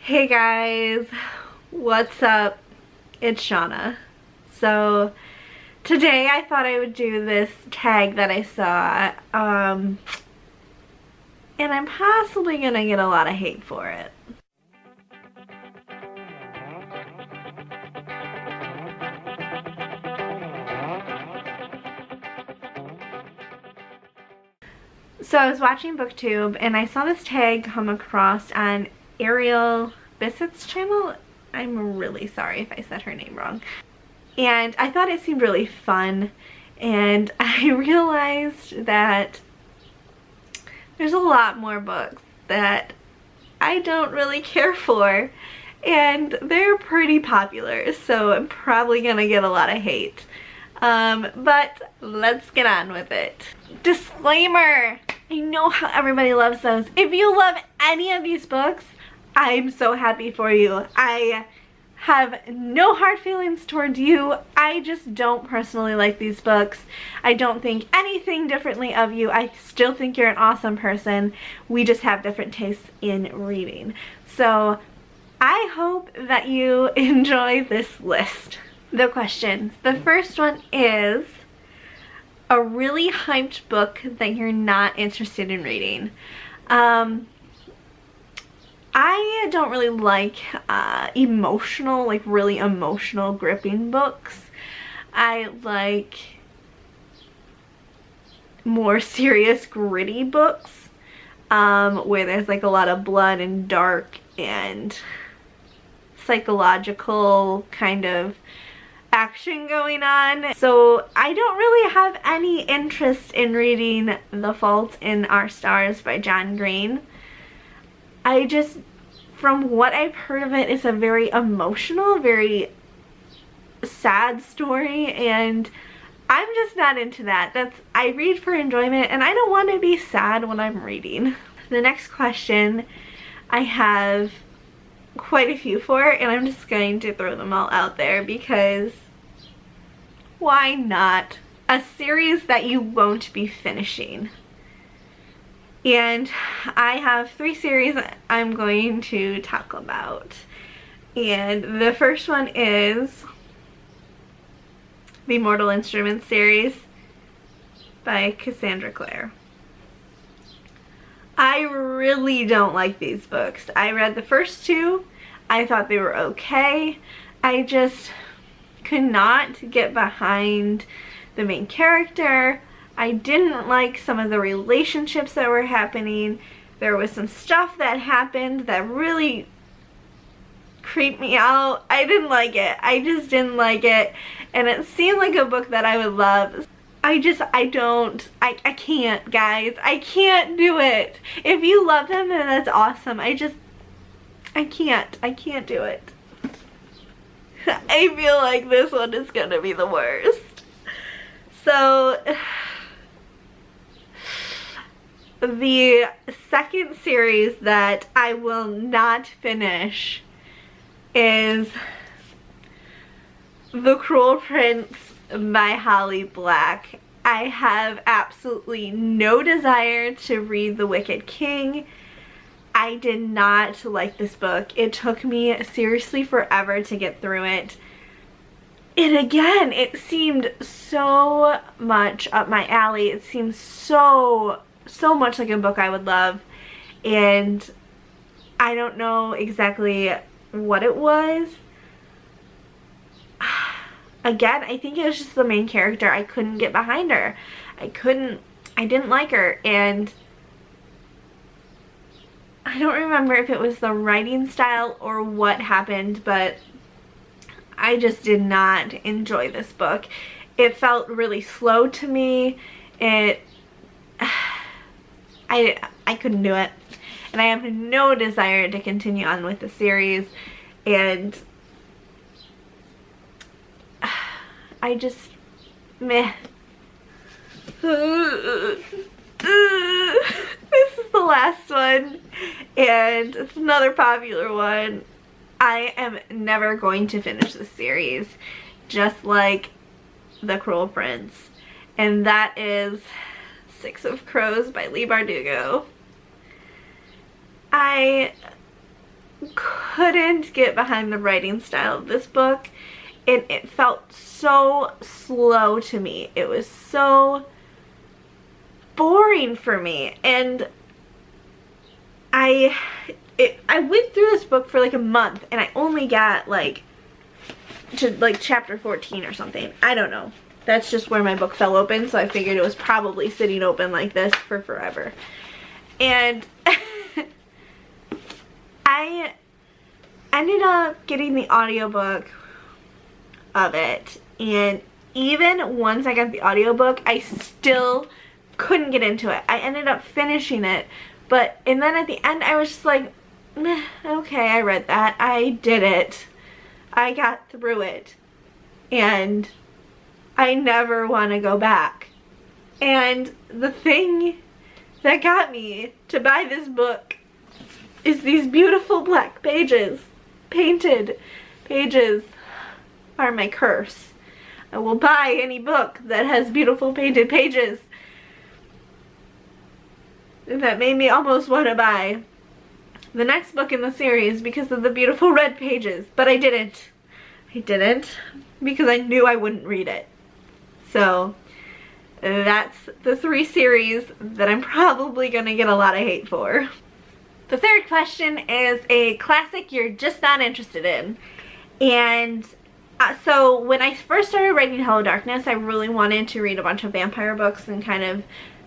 Hey guys, what's up? It's Shauna. So today I thought I would do this tag that I saw, and I'm possibly gonna get a lot of hate for it. So I was watching Booktube and I saw this tag come across on Ariel Bissett's channel. I'm really sorry if I said her name wrong. And I thought it seemed really fun, and I realized that there's a lot more books that I don't really care for, and they're pretty popular, so I'm probably gonna get a lot of hate. But let's get on with it. Disclaimer! I know how everybody loves those. If you love any of these books, I'm so happy for you. I have no hard feelings towards you. I just don't personally like these books. I don't think anything differently of you. I still think you're an awesome person. We just have different tastes in reading. So I hope that you enjoy this list. The questions. The first one is a really hyped book that you're not interested in reading. I don't really like emotional, like really emotional, gripping books. I like more serious, gritty books where there's like a lot of blood and dark and psychological kind of action going on. So I don't really have any interest in reading The Fault in Our Stars by John Green. I just, from what I've heard of it, it's a very emotional, very sad story, and I'm just not into that. I read for enjoyment, and I don't want to be sad when I'm reading. The next question I have quite a few for, and I'm just going to throw them all out there because why not? A series that you won't be finishing. And I have 3 series I'm going to talk about. And the first one is the Mortal Instruments series by Cassandra Clare. I really don't like these books. I read the first 2. I thought they were okay. I just could not get behind the main character. I didn't like some of the relationships that were happening. There was some stuff that happened that really creeped me out. I didn't like it. I just didn't like it. And it seemed like a book that I would love. I can't, guys. I can't do it. If you love them, then that's awesome. I can't do it. I feel like this one is gonna be the worst. So the second series that I will not finish is The Cruel Prince by Holly Black. I have absolutely no desire to read The Wicked King. I did not like this book. It took me seriously forever to get through it. And again, it seemed so much up my alley. It seemed so much like a book I would love, and I don't know exactly what it was. Again, I think it was just the main character. I couldn't get behind her. I didn't like her, and I don't remember if it was the writing style or what happened, but I just did not enjoy this book. It felt really slow to me. I couldn't do it, and I have no desire to continue on with the series, and I just meh. This is the last one, and it's another popular one. I am never going to finish this series, just like The Cruel Prince, and that is Six of Crows by Leigh Bardugo. I couldn't get behind the writing style of this book. It felt so slow to me. It was so boring for me, and I went through this book for like a month, and I only got like to like chapter 14 or something. I don't know. That's just where my book fell open, so I figured it was probably sitting open like this for forever. And I ended up getting the audiobook of it, and even once I got the audiobook, I still couldn't get into it. I ended up finishing it, and then at the end I was just like, meh, okay, I read that, I did it, I got through it, and I never want to go back. And the thing that got me to buy this book is these beautiful black pages. Painted pages are my curse. I will buy any book that has beautiful painted pages. And that made me almost want to buy the next book in the series because of the beautiful red pages, but I didn't. I didn't because I knew I wouldn't read it. So that's the 3 series that I'm probably gonna get a lot of hate for. The third question is a classic you're just not interested in. And so when I first started writing Hello Darkness, I really wanted to read a bunch of vampire books and kind of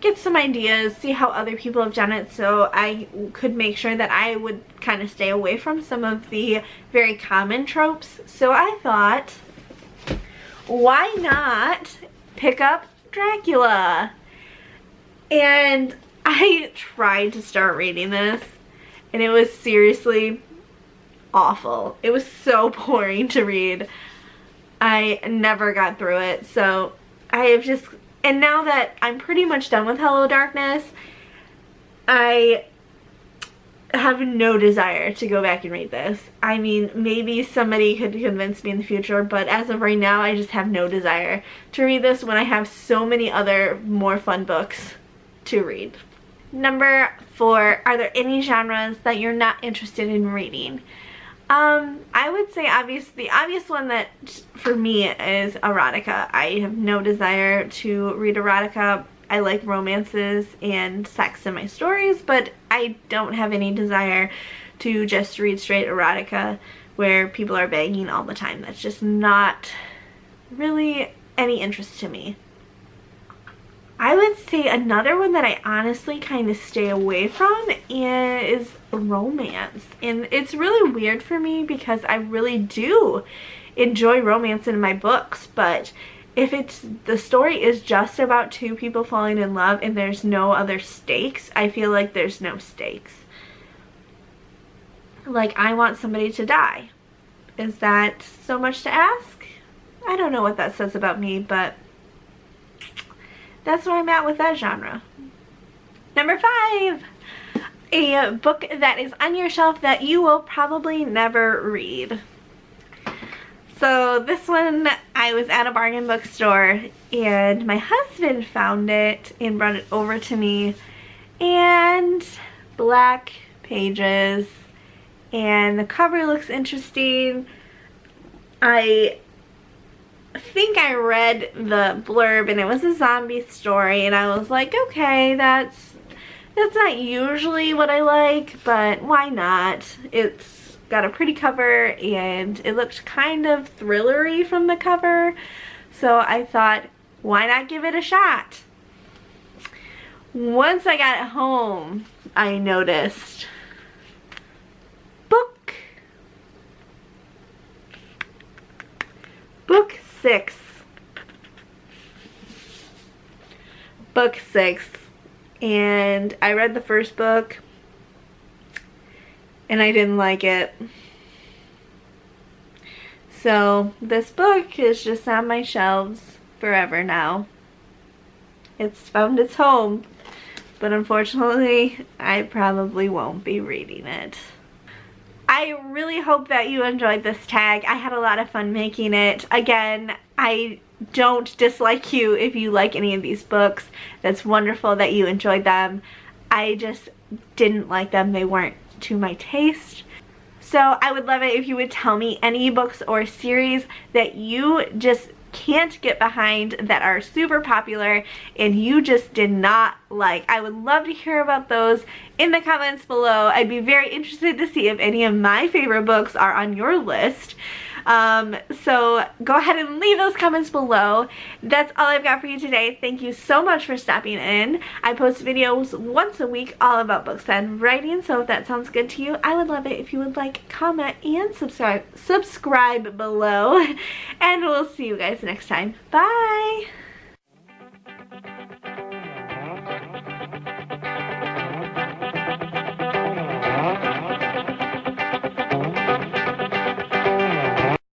get some ideas, see how other people have done it, so I could make sure that I would kind of stay away from some of the very common tropes. So I thought, why not pick up Dracula? And I tried to start reading this, and it was seriously awful. It was so boring to read. I never got through it, so I have just, and now that I'm pretty much done with Hello Darkness, I have no desire to go back and read this. I mean, maybe somebody could convince me in the future, but as of right now, I just have no desire to read this when I have so many other more fun books to read. Number 4, are there any genres that you're not interested in reading? I would say the obvious one that for me is erotica. I have no desire to read erotica. I like romances and sex in my stories, but I don't have any desire to just read straight erotica where people are banging all the time. That's just not really any interest to me. I would say another one that I honestly kind of stay away from is romance. And it's really weird for me because I really do enjoy romance in my books, but if the story is just about 2 people falling in love and there's no other stakes, I feel like there's no stakes. Like, I want somebody to die. Is that so much to ask? I don't know what that says about me, but that's where I'm at with that genre. Number 5, a book that is on your shelf that you will probably never read. So this one, I was at a bargain bookstore and my husband found it and brought it over to me, and black pages, and the cover looks interesting. I think I read the blurb and it was a zombie story, and I was like, okay, that's not usually what I like, but why not? It's got a pretty cover and it looked kind of thrillery from the cover, so I thought, why not give it a shot? Once I got it home, I noticed book 6. Book 6. And I read the first book and I didn't like it. So this book is just on my shelves forever now. It's found its home, but unfortunately I probably won't be reading it. I really hope that you enjoyed this tag. I had a lot of fun making it. Again, I don't dislike you if you like any of these books. That's wonderful that you enjoyed them. I just didn't like them. They weren't to my taste. So I would love it if you would tell me any books or series that you just can't get behind, that are super popular and you just did not like. I would love to hear about those in the comments below. I'd be very interested to see if any of my favorite books are on your list. So go ahead and leave those comments below. That's all I've got for you today. Thank you so much for stopping in. I post videos once a week all about books and writing, so if that sounds good to you, I would love it if you would like, comment, and subscribe below. And we'll see you guys next time. Bye!